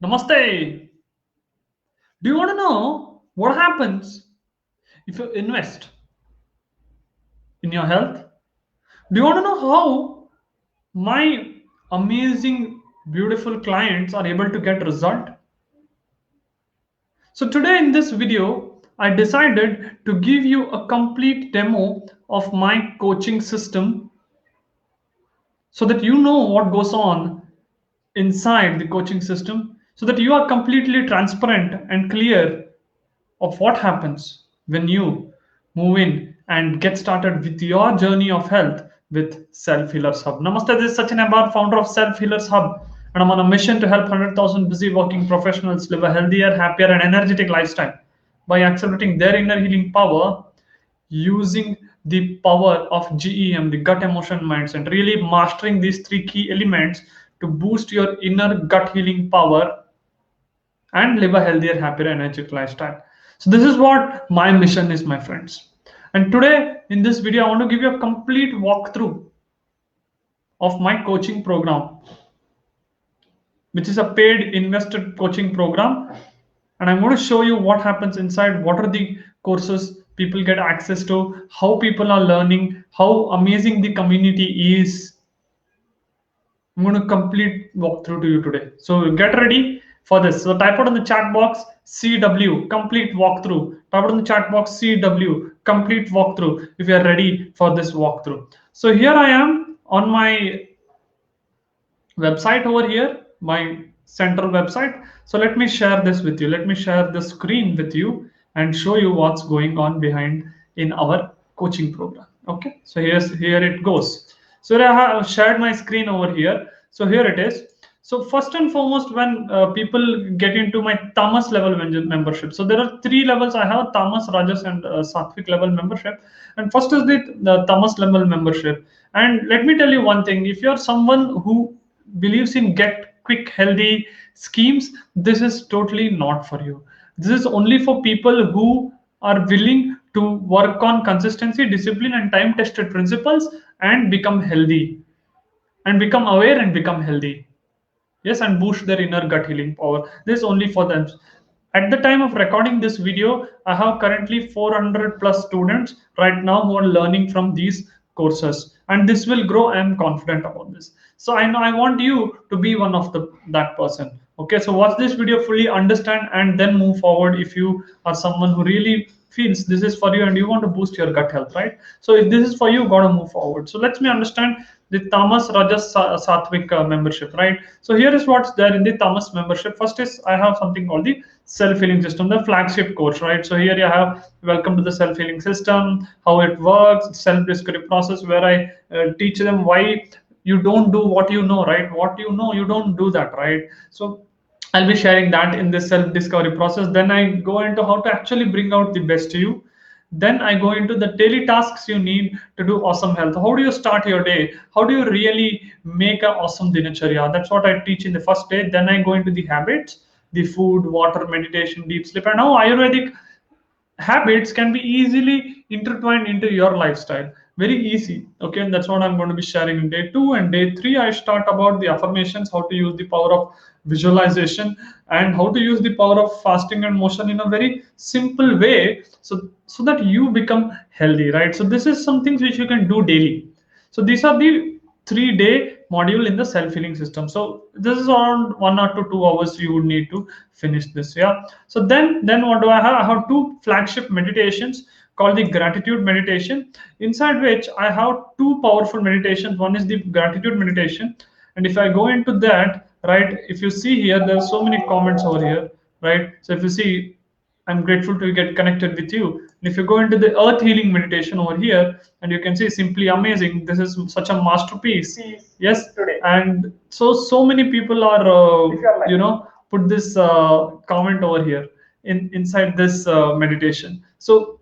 Namaste. Do you want to know what happens if you invest in your health? Do you want to know how my amazing, beautiful clients are able to get result? So today in this video, I decided to give you a complete demo of my coaching system so that you know what goes on inside the coaching system, so that you are completely transparent and clear of what happens when you move in and get started with your journey of health with Self Healers Hub. Namaste, this is Sachin Ambar, founder of Self Healers Hub, and I'm on a mission to help 100,000 busy working professionals live a healthier, happier, and energetic lifestyle by accelerating their inner healing power using the power of GEM, the gut emotion mindset, really mastering these three key elements to boost your inner gut healing power and live a healthier, happier, energetic lifestyle. So this is what my mission is, my friends. And today in this video, I want to give you a complete walkthrough of my coaching program, which is a paid invested coaching program. And I'm going to show you what happens inside, what are the courses people get access to, how people are learning, how amazing the community is. I'm going to complete walkthrough to you today. So get ready for this. So type out in the chat box CW complete walkthrough. Type out in the chat box CW complete walkthrough if you are ready for this walkthrough. So here I am on my website over here, my central website. So let me share this with you. Let me share the screen with you and show you what's going on behind in our coaching program. Okay, so here it goes. So I have shared my screen over here. So here it is. So first and foremost, when people get into my Tamas level membership, so there are three levels. I have Tamas, Rajas, and Sattvic level membership. And first is the Tamas level membership. And let me tell you one thing: if you're someone who believes in get quick healthy schemes, this is totally not for you. This is only for people who are willing to work on consistency, discipline, and time tested principles and become healthy and become aware and become healthy. Yes, and boost their inner gut healing power. This is only for them. At the time of recording this video, I have currently 400 plus students right now who are learning from these courses, and this will grow. I am confident about this. So I know I want you to be one of the that person. Okay, so watch this video fully, understand, and then move forward if you are someone who really feels this is for you and you want to boost your gut health, right? So if this is for you, gotta move forward. So let's me understand the Tamas Rajas Sattvic membership, right? So here is what's there in the Tamas membership. First is I have something called the self-healing system, the flagship course, right? So here you have welcome to the self-healing system, how it works, self-discovery process, where I teach them why you don't do what you know, right? What you know, you don't do that, right? So I'll be sharing that in this self-discovery process. Then I go into how to actually bring out the best to you. Then I go into the daily tasks you need to do awesome health. How do you start your day? How do you really make an awesome dinacharya? That's what I teach in the first day. Then I go into the habits, the food, water, meditation, deep sleep, and how Ayurvedic habits can be easily intertwined into your lifestyle. Very easy. Okay, and that's what I'm going to be sharing in day 2. And day 3, I start about the affirmations, how to use the power of visualization, and how to use the power of fasting and motion in a very simple way, so that you become healthy, right? So this is some things which you can do daily. So these are the 3-day module in the self-healing system. So this is around 1 or 2 hours you would need to finish this. Yeah. So then what do I have? I have 2 flagship meditations called the gratitude meditation, inside which I have 2 powerful meditations. One is the gratitude meditation, and if I go into that, right, if you see here, there are so many comments over here, right? So if you see, I'm grateful to get connected with you. And if you go into the earth healing meditation over here, and you can see simply amazing. This is such a masterpiece. Yes, today. And so many people are, put this comment over here inside this meditation. So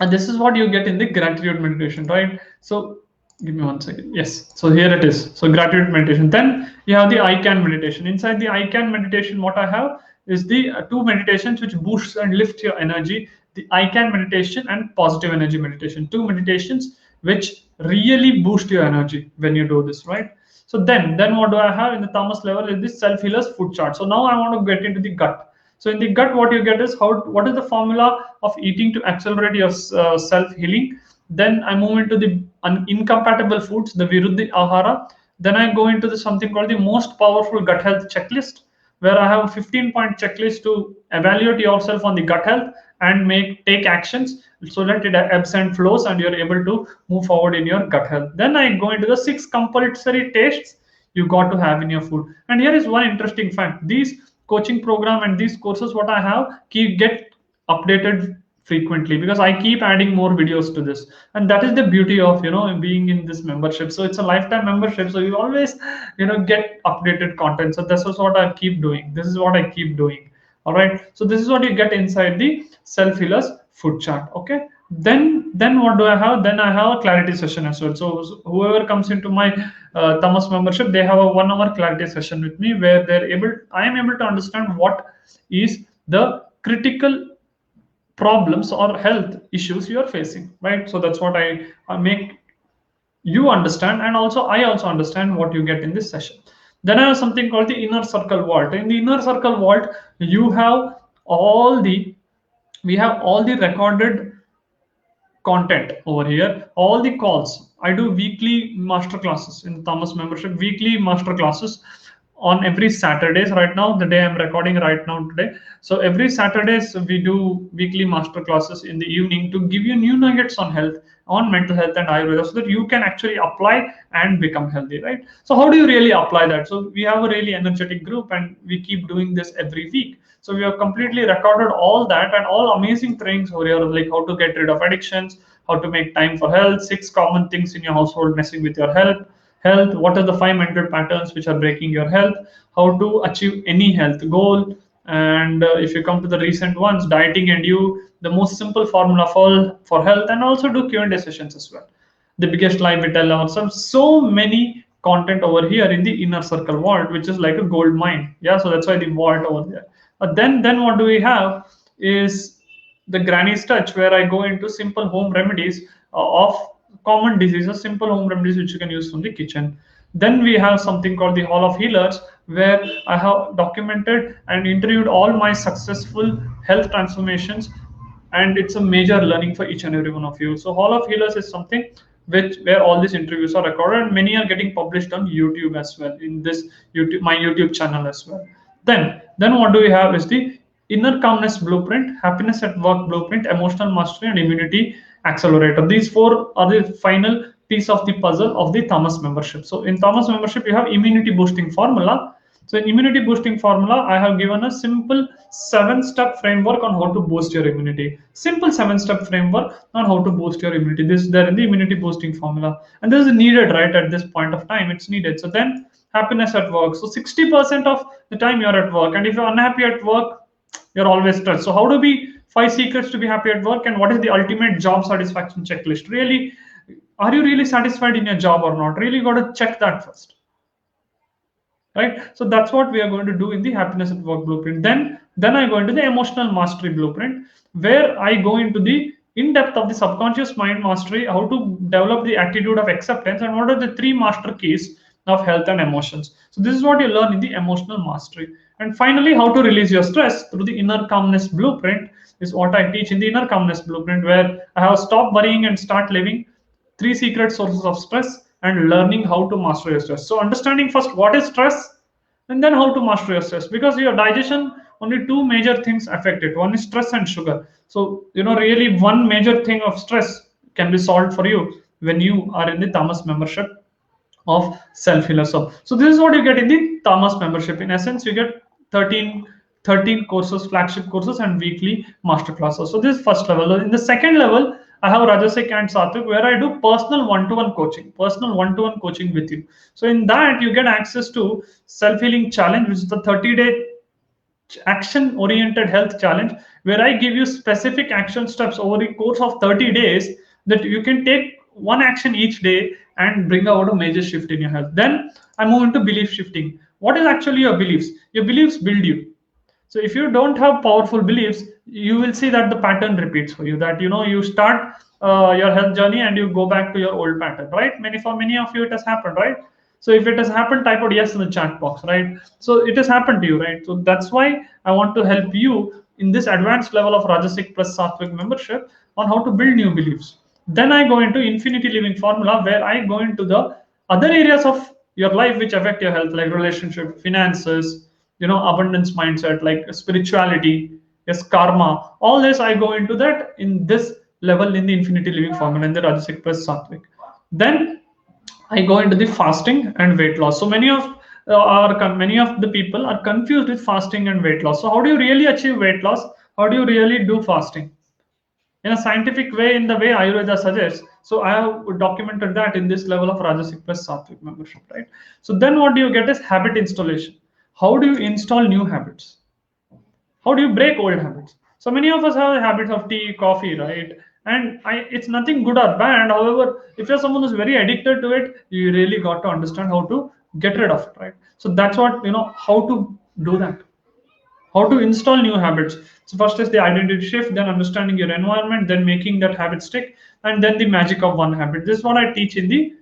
and this is what you get in the gratitude meditation, right? So give me 1 second. Yes, so here it is. So gratitude meditation. Then you have the I can meditation. Inside the I can meditation, what I have is the 2 meditations which boosts and lift your energy: the I can meditation and positive energy meditation. 2 meditations which really boost your energy when you do this, right? So then what do I have in the Thomas level is this self healers food chart. So now I want to get into the gut. So in the gut, what you get is what is the formula of eating to accelerate your self healing. Then I move into the incompatible foods, the Viruddhi Ahara. Then I go into the something called the most powerful gut health checklist, where I have a 15-point checklist to evaluate yourself on the gut health and take actions so that it ebbs and flows and you're able to move forward in your gut health. Then I go into the 6 compulsory tastes you got to have in your food. And here is one interesting fact: these coaching program and these courses what I have get updated frequently, because I keep adding more videos to this. And that is the beauty of being in this membership. So it's a lifetime membership, so you always get updated content. So this is what I keep doing. This is what I keep doing. All right, so this is what you get inside the self healers food chart. Okay, then what do I have? Then I have a clarity session as well. So whoever comes into my Thomas membership, they have a 1 hour clarity session with me, where I am able to understand what is the critical problems or health issues you are facing, right? So that's what I make you understand, and also I also understand what you get in this session. Then I have something called the inner circle vault. In the inner circle vault, you have all the we have all the recorded content over here, all the calls. I do weekly master classes in the Thomas membership, weekly master classes on every Saturdays. Right now, the day I'm recording right now today. So every Saturdays we do weekly master classes in the evening to give you new nuggets on health, on mental health and Ayurveda, so that you can actually apply and become healthy, right? So how do you really apply that? So we have a really energetic group and we keep doing this every week. So we have completely recorded all that and all amazing things over here, like how to get rid of addictions, how to make time for health, 6 common things in your household messing with your health, what are the 5 mental patterns which are breaking your health, how to achieve any health goal, and if you come to the recent ones, dieting and you, the most simple formula for health, and also do Q&A sessions as well. The biggest lie we tell ourselves. So many content over here in the inner circle vault, which is like a gold mine. Yeah, so that's why the vault over there. Then what do we have is the granny's touch, where I go into simple home remedies of common diseases, simple home remedies which you can use from the kitchen. Then we have something called the Hall of Healers, where I have documented and interviewed all my successful health transformations, and it's a major learning for each and every one of you. So Hall of Healers is something where all these interviews are recorded, and many are getting published on YouTube as well, in this my YouTube channel as well. Then what do we have is the inner calmness blueprint, happiness at work blueprint, emotional mastery, and immunity accelerator. These 4 are the final piece of the puzzle of the Thomas membership. So in Thomas membership, you have immunity boosting formula. So in immunity boosting formula, I have given a simple 7-step framework on how to boost your immunity. Simple 7-step framework on how to boost your immunity. This is there in the immunity boosting formula. And this is needed right at this point of time. It's needed. So then happiness at work. So 60% of the time you're at work. And if you're unhappy at work, you're always stressed. So how to be 5 secrets to be happy at work, and what is the ultimate job satisfaction checklist? Really, are you really satisfied in your job or not? Really got to check that first, right? So that's what we are going to do in the happiness at work blueprint. Then I go into the emotional mastery blueprint, where I go into the in depth of the subconscious mind mastery, how to develop the attitude of acceptance, and what are the 3 master keys of health and emotions. So this is what you learn in the emotional mastery. And finally, how to release your stress through the inner calmness blueprint is what I teach in the inner calmness blueprint, where I have stop worrying and start living, 3 secret sources of stress, and learning how to master your stress. So understanding first what is stress, and then how to master your stress, because your digestion, only 2 major things affect it. One is stress and sugar. So really one major thing of stress can be solved for you when you are in the Thomas membership of self healer. So this is what you get in the Thomas membership. In essence, you get 13 courses, flagship courses, and weekly master classes. So this is first level. In the second level, I have Rajasik and Satvik, where I do personal one-to-one coaching with you. So in that, you get access to self-healing challenge, which is the 30-day action-oriented health challenge, where I give you specific action steps over the course of 30 days that you can take one action each day and bring about a major shift in your health. Then I move into belief shifting. What is actually your beliefs? Your beliefs build you. So if you don't have powerful beliefs, you will see that the pattern repeats for you. That you start your health journey and you go back to your old pattern, right? For many of you, it has happened, right? So if it has happened, type out yes in the chat box, right? So it has happened to you, right? So that's why I want to help you in this advanced level of Rajasic plus Sattvic membership on how to build new beliefs. Then I go into Infinity Living Formula, where I go into the other areas of your life which affect your health, like relationship, finances, abundance mindset, like spirituality, yes, karma. All this I go into that in this level in the Infinity Living Formula in the Rajasic plus Sattvic. Then I go into the fasting and weight loss. So many of the people are confused with fasting and weight loss. So how do you really achieve weight loss? How do you really do fasting in a scientific way, in the way Ayurveda suggests? So I have documented that in this level of Rajasic plus Sattvic membership, right? So then what do you get is habit installation. How do you install new habits? How do you break old habits? So many of us have habits of tea, coffee, right? And it's nothing good or bad. However, if you're someone who's very addicted to it, you really got to understand how to get rid of it, right? So that's what, how to do that, how to install new habits. So first is the identity shift, then understanding your environment, then making that habit stick, and then the magic of one habit. This is what I teach in the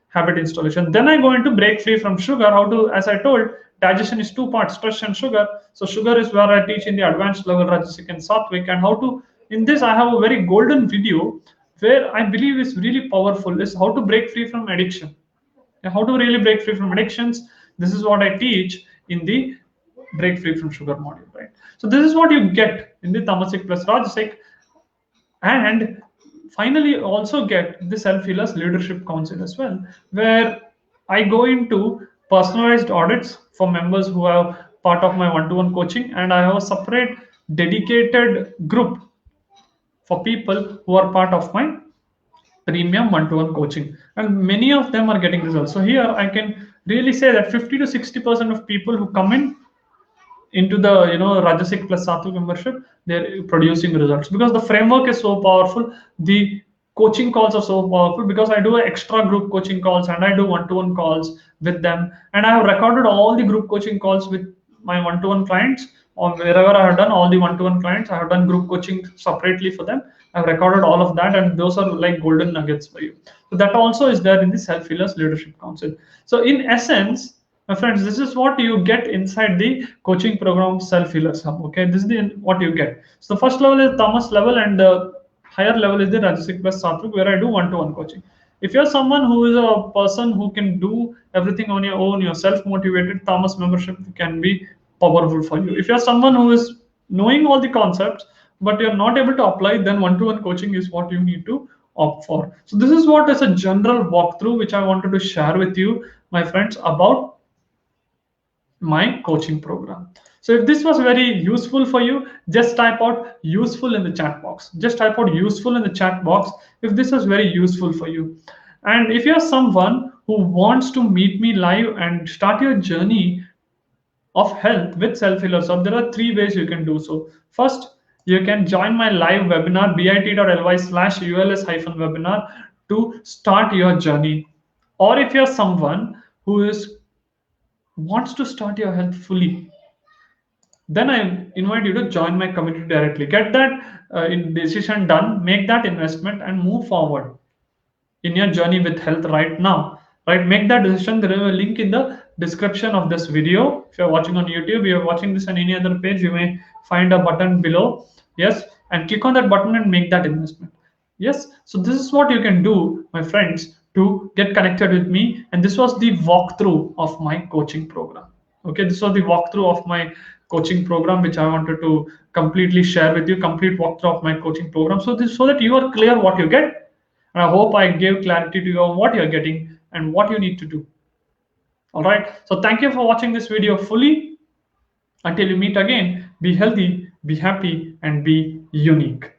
habit installation. Then I go into break free from sugar. How to, as I told, digestion is two parts, stress and sugar. So sugar is where I teach in the advanced level Rajasic and Sattvic. And how to, in this, I have a very golden video where I believe is really powerful, is how to break free from addiction. And how to really break free from addictions. This is what I teach in the break free from sugar module, right? So this is what you get in the Tamasic plus Rajasic. And finally also get the self-healers leadership council as well, where I go into personalized audits for members who are part of my one-to-one coaching, and I have a separate dedicated group for people who are part of my premium one-to-one coaching, and many of them are getting results. So here I can really say that 50 to 60% of people who come in into the Rajasic plus Sattvic membership, they're producing results because the framework is so powerful. The coaching calls are so powerful because I do extra group coaching calls and I do one-to-one calls with them, and I have recorded all the group coaching calls with my one-to-one clients, or wherever I have done all the one-to-one clients. I have done group coaching separately for them. I've recorded all of that, and those are like golden nuggets for you. So that also is there in the Self Healers Leadership Council. So in essence, my friends, this is what you get inside the coaching program Self Healers Hub. Okay, this is what you get. So the first level is Thomas level, and the higher level is the Rajasic plus Sattvic, where I do one-to-one coaching. If you're someone who is a person who can do everything on your own, you're self-motivated, Thomas membership can be powerful for you. If you're someone who is knowing all the concepts but you're not able to apply, then one-to-one coaching is what you need to opt for. So this is what is a general walkthrough which I wanted to share with you, my friends, about my coaching program. So if this was very useful for you, just type out useful in the chat box. Just type out useful in the chat box if this was very useful for you. And if you're someone who wants to meet me live and start your journey of health with self-healers, so there are three ways you can do so. First, you can join my live webinar bit.ly/uls-webinar to start your journey. Or if you're someone who is wants to start your health fully, then I invite you to join my community directly. Get that decision done, make that investment, and move forward in your journey with health right now. Right, make that decision. There is a link in the description of this video. If you're watching on YouTube, you're watching this on any other page, you may find a button below. Yes, and click on that button and make that investment. Yes, so this is what you can do, my friends, to get connected with me. And this was the walkthrough of my coaching program. Okay, this was the walkthrough of my coaching program, which I wanted to completely share with you. Complete walkthrough of my coaching program, so that you are clear what you get. And I hope I gave clarity to you on what you're getting and what you need to do. All right, so thank you for watching this video fully. Until you meet again, be healthy, be happy, and be unique.